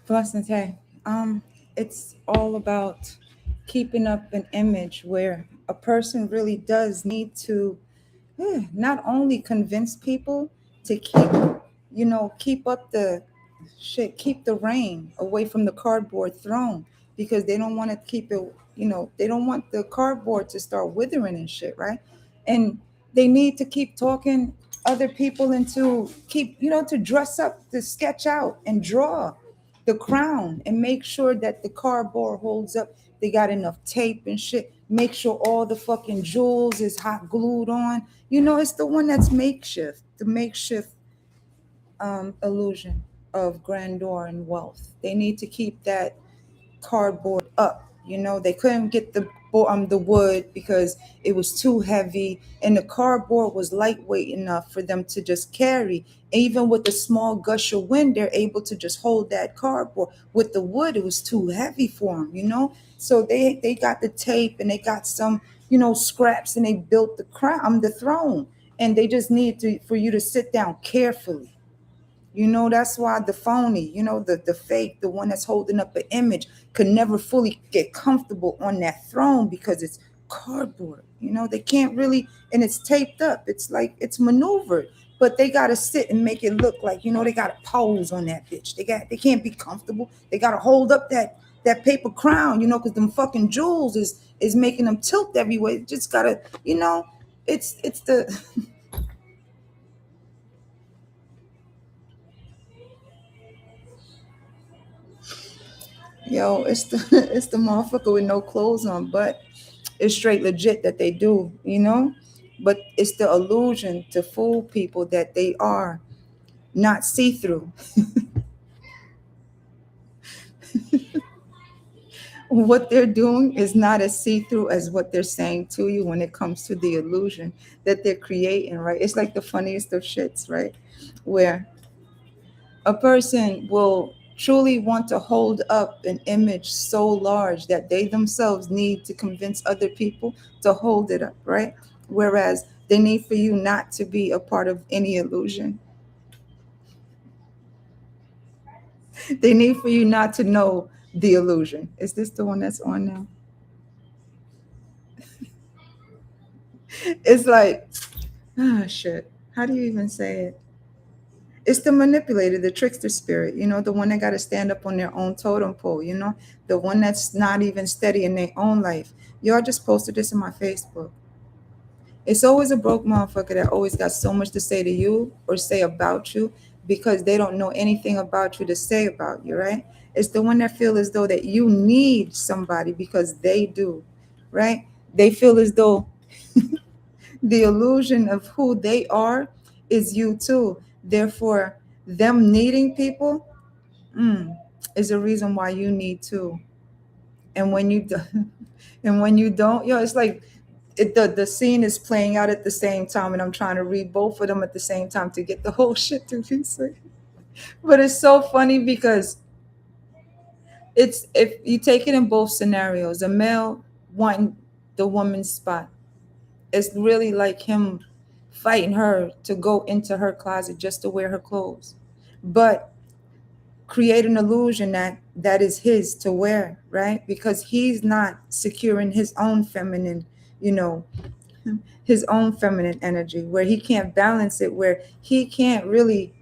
Blessings, hey. It's all about keeping up an image where a person really does need to not only convince people to keep up the keep the rain away from the cardboard throne because they don't want to keep it, they don't want the cardboard to start withering and shit, right? And they need to keep talking other people into keep, to dress up, to sketch out and draw the crown and make sure that the cardboard holds up. They got enough tape and shit. Make sure all the fucking jewels is hot glued on. It's the one that's makeshift, the makeshift illusion of grandeur and wealth. They need to keep that cardboard up. They couldn't get the wood because it was too heavy, and the cardboard was lightweight enough for them to just carry. Even with a small gush of wind, they're able to just hold that cardboard. With the wood, it was too heavy for them. So they got the tape and they got some scraps, and they built the crown, the throne, and they just need to for you to sit down carefully. That's why the phony, the fake, the one that's holding up an image could never fully get comfortable on that throne because it's cardboard. They can't really, and it's taped up. It's like it's maneuvered, but they gotta sit and make it look like, they gotta pose on that bitch. They can't be comfortable. They gotta hold up that paper crown, because them fucking jewels is making them tilt everywhere. It just gotta, it's the Yo, it's the it's the motherfucker with no clothes on, but it's straight legit that they do. But it's the illusion to fool people that they are not see through. What they're doing is not as see through as what they're saying to you when it comes to the illusion that they're creating, right? It's like the funniest of shits, right? Where a person will truly want to hold up an image so large that they themselves need to convince other people to hold it up, right? Whereas they need for you not to be a part of any illusion. They need for you not to know the illusion. Is this the one that's on now? It's like, ah, shit. How do you even say it? It's the manipulator, the trickster spirit, the one that got to stand up on their own totem pole, the one that's not even steady in their own life. Y'all just posted this in my Facebook. It's always a broke motherfucker that always got so much to say to you or say about you because they don't know anything about you to say about you, right? It's the one that feel as though that you need somebody because they do, right? They feel as though the illusion of who they are is you too. Therefore, them needing people is a reason why you need too. And when you do, and when you don't, it's like the scene is playing out at the same time, and I'm trying to read both of them at the same time to get the whole shit to be said. But it's so funny because it's if you take it in both scenarios, a male wanting the woman's spot, it's really like him fighting her to go into her closet just to wear her clothes, but create an illusion that that is his to wear, right? Because he's not securing his own feminine, you know, his own feminine energy, where he can't balance it, where he can't really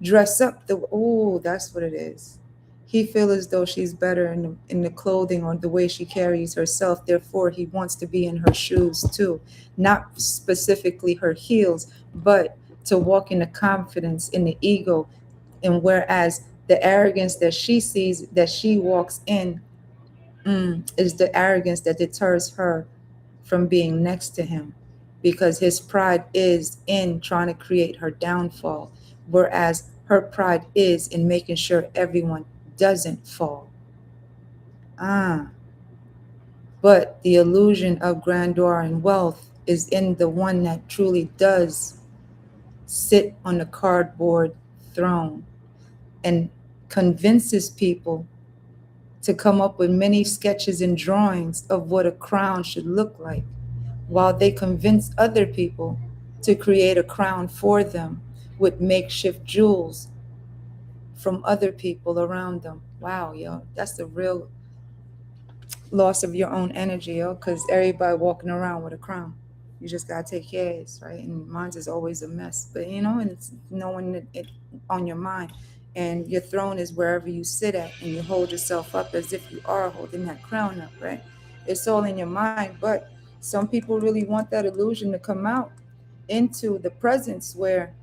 dress up the, oh, that's what it is. He feels as though she's better in the clothing or the way she carries herself. Therefore, he wants to be in her shoes too, not specifically her heels, but to walk in the confidence, in the ego. And whereas the arrogance that she sees, that she walks in, is the arrogance that deters her from being next to him, because his pride is in trying to create her downfall, whereas her pride is in making sure everyone doesn't fall. Ah, but the illusion of grandeur and wealth is in the one that truly does sit on the cardboard throne and convinces people to come up with many sketches and drawings of what a crown should look like, while they convince other people to create a crown for them with makeshift jewels from other people around them. Wow, yo, that's the real loss of your own energy, yo, because everybody walking around with a crown. You just gotta take care of it, right? And mine's is always a mess, but and it's knowing it on your mind, and your throne is wherever you sit at, and you hold yourself up as if you are holding that crown up, right? It's all in your mind, but some people really want that illusion to come out into the presence where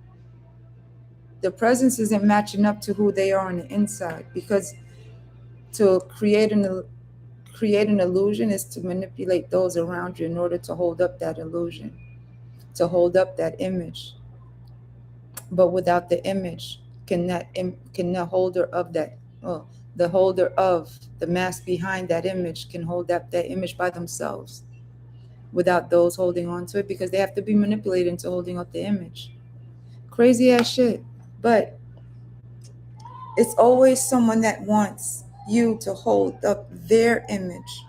the presence isn't matching up to who they are on the inside, because to create an illusion is to manipulate those around you in order to hold up that illusion, to hold up that image. But without the image, can the holder of that, well, the holder of the mask behind that image can hold up that image by themselves without those holding on to it, because they have to be manipulated into holding up the image. Crazy ass shit. But it's always someone that wants you to hold up their image,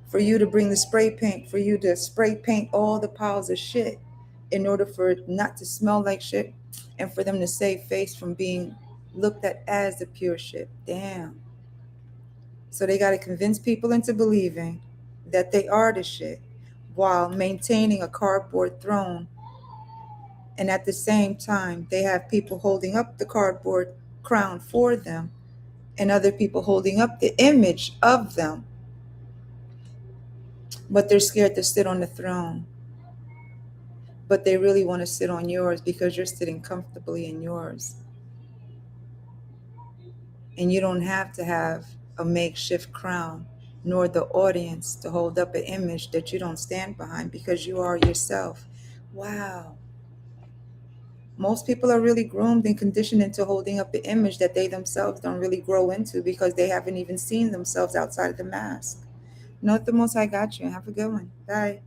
for you to bring the spray paint, for you to spray paint all the piles of shit in order for it not to smell like shit, and for them to save face from being looked at as the pure shit. Damn. So they got to convince people into believing that they are the shit while maintaining a cardboard throne. And at the same time, they have people holding up the cardboard crown for them, and other people holding up the image of them, but they're scared to sit on the throne. But they really want to sit on yours because you're sitting comfortably in yours. And you don't have to have a makeshift crown nor the audience to hold up an image that you don't stand behind, because you are yourself. Wow. Most people are really groomed and conditioned into holding up an image that they themselves don't really grow into, because they haven't even seen themselves outside of the mask. Note the most I got you. Have a good one. Bye.